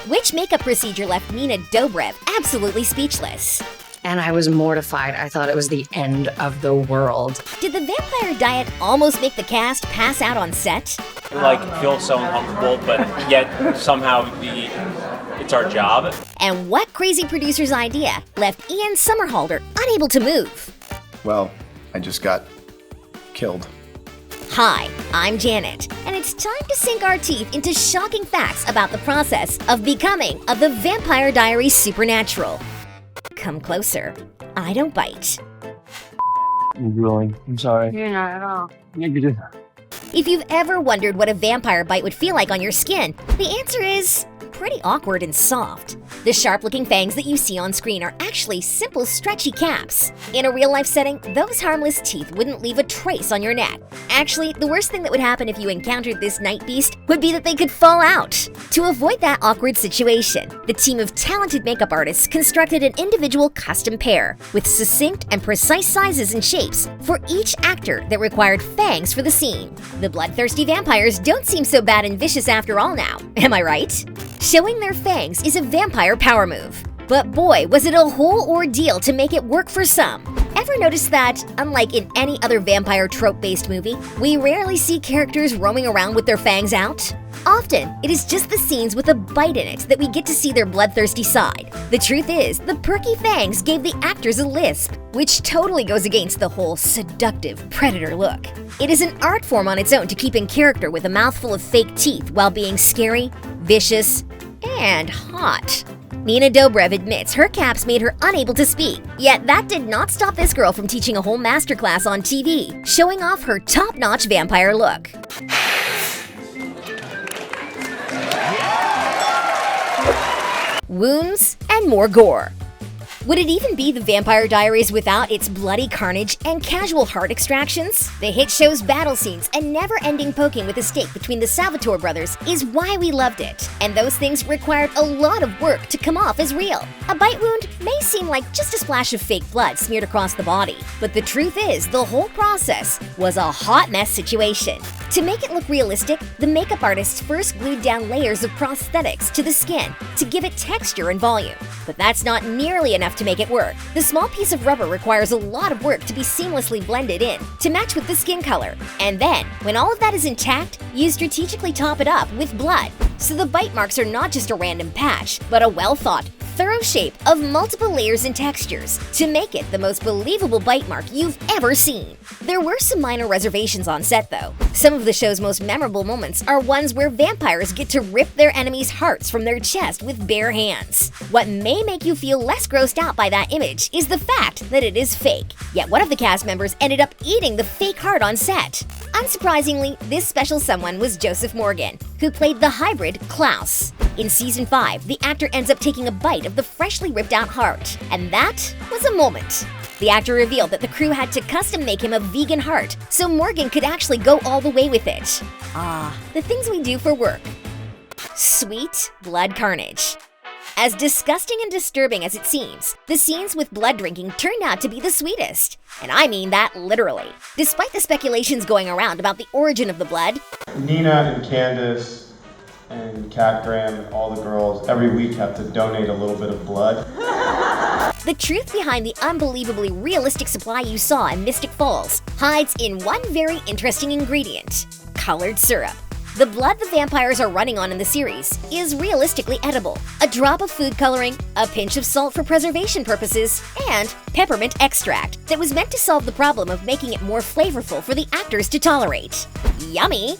Which makeup procedure left Nina Dobrev absolutely speechless? And I was mortified. I thought it was the end of the world. Did the vampire diet almost make the cast pass out on set? Feel so uncomfortable, but yet somehow it's our job. And what crazy producer's idea left Ian Somerhalder unable to move? Well, I just got killed. Hi, I'm Janet, and it's time to sink our teeth into shocking facts about the process of becoming of the Vampire Diaries supernatural. Come closer. I don't bite. I'm drooling. I'm sorry. You're not at all. Negative. If you've ever wondered what a vampire bite would feel like on your skin, the answer is pretty awkward and soft. The sharp-looking fangs that you see on screen are actually simple, stretchy caps. In a real-life setting, those harmless teeth wouldn't leave a trace on your neck. Actually, the worst thing that would happen if you encountered this night beast would be that they could fall out. To avoid that awkward situation, the team of talented makeup artists constructed an individual custom pair with succinct and precise sizes and shapes for each actor that required fangs for the scene. The bloodthirsty vampires don't seem so bad and vicious after all now, am I right? Showing their fangs is a vampire power move. But boy, was it a whole ordeal to make it work for some. Ever notice that, unlike in any other vampire trope-based movie, we rarely see characters roaming around with their fangs out? Often, it is just the scenes with a bite in it that we get to see their bloodthirsty side. The truth is, the perky fangs gave the actors a lisp, which totally goes against the whole seductive predator look. It is an art form on its own to keep in character with a mouthful of fake teeth while being scary, vicious, and hot. Nina Dobrev admits her caps made her unable to speak, yet that did not stop this girl from teaching a whole masterclass on TV, showing off her top-notch vampire look. Wounds and more gore. Would it even be the Vampire Diaries without its bloody carnage and casual heart extractions? The hit show's battle scenes and never-ending poking with a stake between the Salvatore brothers is why we loved it, and those things required a lot of work to come off as real. A bite wound may seem like just a splash of fake blood smeared across the body, but the truth is the whole process was a hot mess situation. To make it look realistic, the makeup artists first glued down layers of prosthetics to the skin to give it texture and volume. But that's not nearly enough to make it work. The small piece of rubber requires a lot of work to be seamlessly blended in to match with the skin color. And then, when all of that is intact, you strategically top it up with blood. So the bite marks are not just a random patch, but a well-thought, thorough shape of multiple layers and textures to make it the most believable bite mark you've ever seen. There were some minor reservations on set though. Some of the show's most memorable moments are ones where vampires get to rip their enemies' hearts from their chest with bare hands. What may make you feel less grossed out by that image is the fact that it is fake. Yet one of the cast members ended up eating the fake heart on set. Unsurprisingly, this special someone was Joseph Morgan, who played the hybrid Klaus. In season 5, the actor ends up taking a bite of the freshly ripped out heart, and that was a moment. The actor revealed that the crew had to custom make him a vegan heart, so Morgan could actually go all the way with it. Ah, the things we do for work. Sweet blood carnage. As disgusting and disturbing as it seems, the scenes with blood drinking turned out to be the sweetest. And I mean that literally. Despite the speculations going around about the origin of the blood, Nina and Candace and Kat Graham and all the girls every week have to donate a little bit of blood. the truth behind the unbelievably realistic supply you saw in Mystic Falls hides in one very interesting ingredient: colored syrup. The blood the vampires are running on in the series is realistically edible. A drop of food coloring, a pinch of salt for preservation purposes, and peppermint extract that was meant to solve the problem of making it more flavorful for the actors to tolerate. Yummy!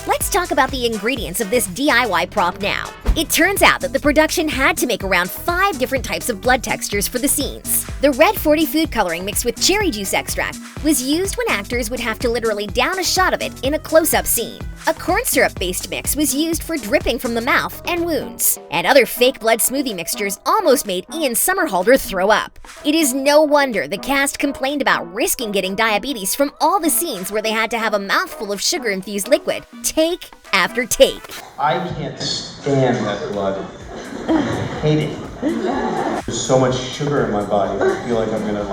Let's talk about the ingredients of this DIY prop now. It turns out that the production had to make around 5 different types of blood textures for the scenes. The red 40 food coloring mixed with cherry juice extract was used when actors would have to literally down a shot of it in a close-up scene. A corn syrup-based mix was used for dripping from the mouth and wounds. And other fake blood smoothie mixtures almost made Ian Somerhalder throw up. It is no wonder the cast complained about risking getting diabetes from all the scenes where they had to have a mouthful of sugar-infused liquid, take after take. I can't stand that blood. I hate it. There's so much sugar in my body. I feel like I'm gonna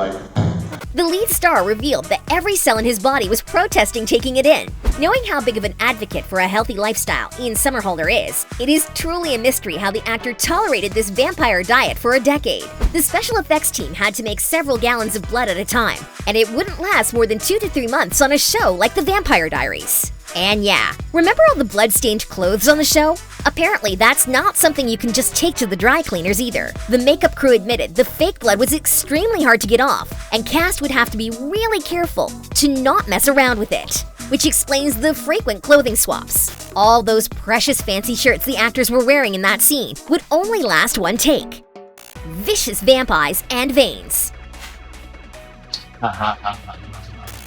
The lead star revealed that every cell in his body was protesting taking it in. Knowing how big of an advocate for a healthy lifestyle Ian Somerhalder is, it is truly a mystery how the actor tolerated this vampire diet for a decade. The special effects team had to make several gallons of blood at a time, and it wouldn't last more than 2 to 3 months on a show like The Vampire Diaries. And yeah, remember all the blood-stained clothes on the show? Apparently, that's not something you can just take to the dry cleaners either. The makeup crew admitted the fake blood was extremely hard to get off, and cast would have to be really careful to not mess around with it, which explains the frequent clothing swaps. All those precious fancy shirts the actors were wearing in that scene would only last one take. Vicious vampires and veins.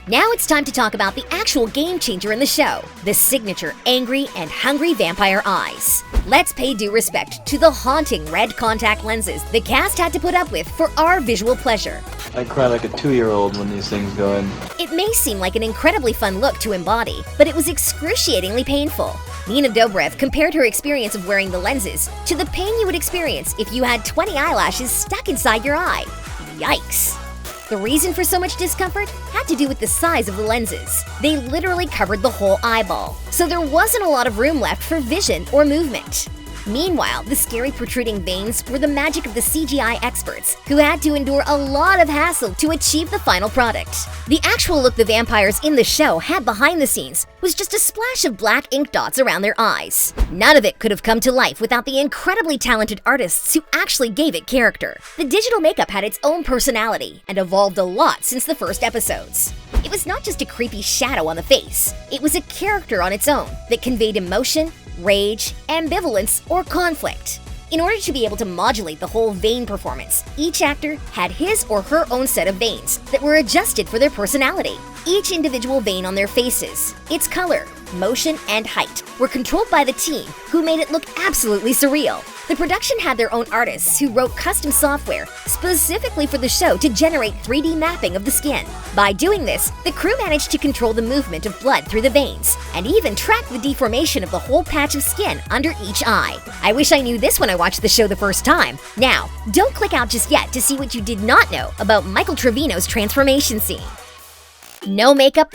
Now it's time to talk about the actual game changer in the show, the signature angry and hungry vampire eyes. Let's pay due respect to the haunting red contact lenses the cast had to put up with for our visual pleasure. I cry like a 2-year-old when these things go in. It may seem like an incredibly fun look to embody, but it was excruciatingly painful. Nina Dobrev compared her experience of wearing the lenses to the pain you would experience if you had 20 eyelashes stuck inside your eye. Yikes! The reason for so much discomfort had to do with the size of the lenses. They literally covered the whole eyeball, so there wasn't a lot of room left for vision or movement. Meanwhile, the scary protruding veins were the magic of the CGI experts, who had to endure a lot of hassle to achieve the final product. The actual look the vampires in the show had behind the scenes was just a splash of black ink dots around their eyes. None of it could have come to life without the incredibly talented artists who actually gave it character. The digital makeup had its own personality and evolved a lot since the first episodes. It was not just a creepy shadow on the face, it was a character on its own that conveyed emotion, rage, ambivalence, or conflict. In order to be able to modulate the whole vein performance, each actor had his or her own set of veins that were adjusted for their personality. Each individual vein on their faces, its color, motion, and height were controlled by the team, who made it look absolutely surreal. The production had their own artists who wrote custom software specifically for the show to generate 3D mapping of the skin. By doing this, the crew managed to control the movement of blood through the veins and even track the deformation of the whole patch of skin under each eye. I wish I knew this when I watched the show the first time. Now, don't click out just yet to see what you did not know about Michael Trevino's transformation scene. No makeup?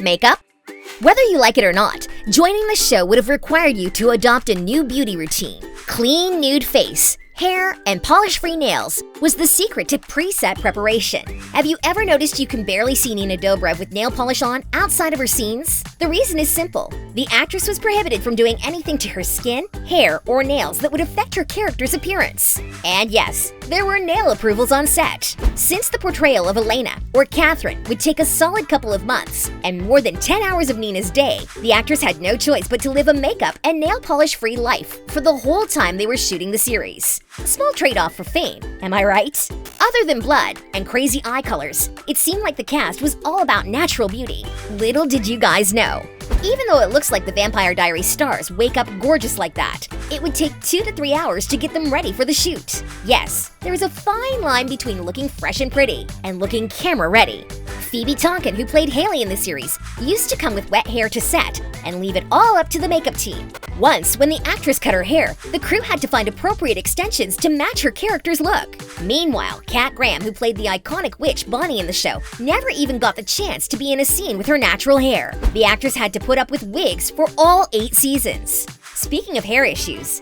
Whether you like it or not, joining the show would have required you to adopt a new beauty routine. Clean, nude face, hair, and polish-free nails was the secret to preset preparation. Have you ever noticed you can barely see Nina Dobrev with nail polish on outside of her scenes? The reason is simple. The actress was prohibited from doing anything to her skin, hair, or nails that would affect her character's appearance. And yes, there were nail approvals on set. Since the portrayal of Elena, or Catherine, would take a solid couple of months, and more than 10 hours of Nina's day, the actress had no choice but to live a makeup and nail polish-free life for the whole time they were shooting the series. A small trade-off for fame, am I right? Other than blood and crazy eye colors, it seemed like the cast was all about natural beauty. Little did you guys know. Even though it looks like the Vampire Diaries stars wake up gorgeous like that, it would take 2 to 3 hours to get them ready for the shoot. Yes, there is a fine line between looking fresh and pretty and looking camera ready. Phoebe Tonkin, who played Haley in the series, used to come with wet hair to set and leave it all up to the makeup team. Once, when the actress cut her hair, the crew had to find appropriate extensions to match her character's look. Meanwhile, Kat Graham, who played the iconic witch Bonnie in the show, never even got the chance to be in a scene with her natural hair. The actress had to put up with wigs for all 8 seasons. Speaking of hair issues,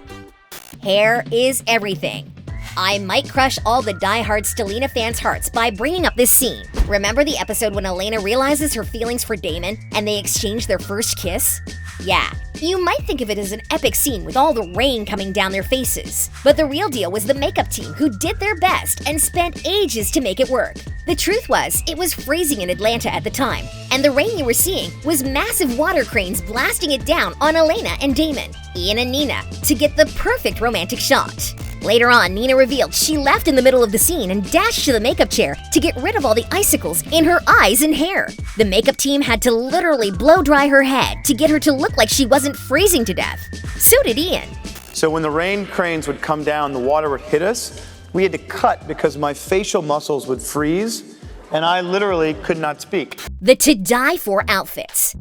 hair is everything. I might crush all the die-hard Stelina fans' hearts by bringing up this scene. Remember the episode when Elena realizes her feelings for Damon and they exchange their first kiss? Yeah, you might think of it as an epic scene with all the rain coming down their faces. But the real deal was the makeup team, who did their best and spent ages to make it work. The truth was, it was freezing in Atlanta at the time, and the rain you were seeing was massive water cranes blasting it down on Elena and Damon, Ian and Nina, to get the perfect romantic shot. Later on, Nina revealed she left in the middle of the scene and dashed to the makeup chair to get rid of all the icicles in her eyes and hair. The makeup team had to literally blow dry her head to get her to look like she wasn't freezing to death. So did Ian. So when the rain cranes would come down, the water would hit us. We had to cut because my facial muscles would freeze, and I literally could not speak. The to die for outfits.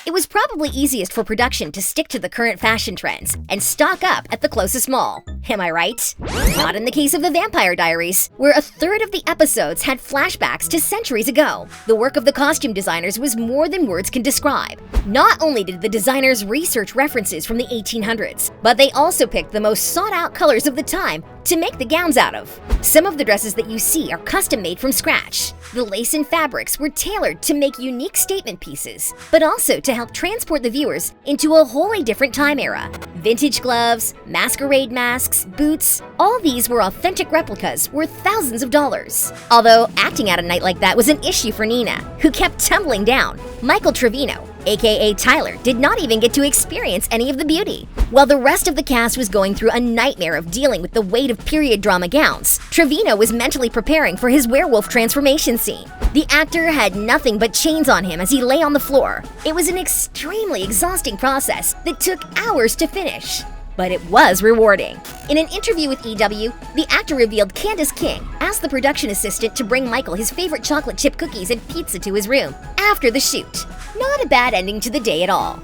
It was probably easiest for production to stick to the current fashion trends and stock up at the closest mall. Am I right? Not in the case of the Vampire Diaries, where a third of the episodes had flashbacks to centuries ago. The work of the costume designers was more than words can describe. Not only did the designers research references from the 1800s, but they also picked the most sought-out colors of the time to make the gowns out of. Some of the dresses that you see are custom-made from scratch. The lace and fabrics were tailored to make unique statement pieces, but also to help transport the viewers into a wholly different time era. Vintage gloves, masquerade masks, boots, all these were authentic replicas worth thousands of dollars. Although acting at a night like that was an issue for Nina, who kept tumbling down. Michael Trevino, aka Tyler, did not even get to experience any of the beauty. While the rest of the cast was going through a nightmare of dealing with the weight of period drama gowns, Trevino was mentally preparing for his werewolf transformation scene. The actor had nothing but chains on him as he lay on the floor. It was an extremely exhausting process that took hours to finish. But it was rewarding. In an interview with EW, the actor revealed Candace King asked the production assistant to bring Michael his favorite chocolate chip cookies and pizza to his room after the shoot. Not a bad ending to the day at all.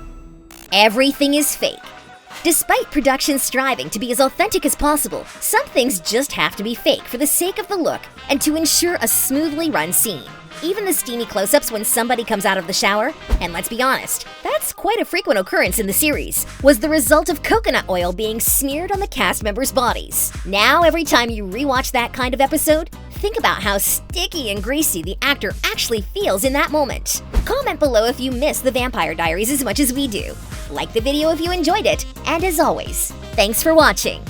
Everything is fake. Despite production striving to be as authentic as possible, some things just have to be fake for the sake of the look and to ensure a smoothly run scene. Even the steamy close-ups when somebody comes out of the shower, and let's be honest, that's quite a frequent occurrence in the series, was the result of coconut oil being smeared on the cast members' bodies. Now, every time you rewatch that kind of episode, think about how sticky and greasy the actor actually feels in that moment. Comment below if you miss the Vampire Diaries as much as we do. Like the video if you enjoyed it, and as always, thanks for watching.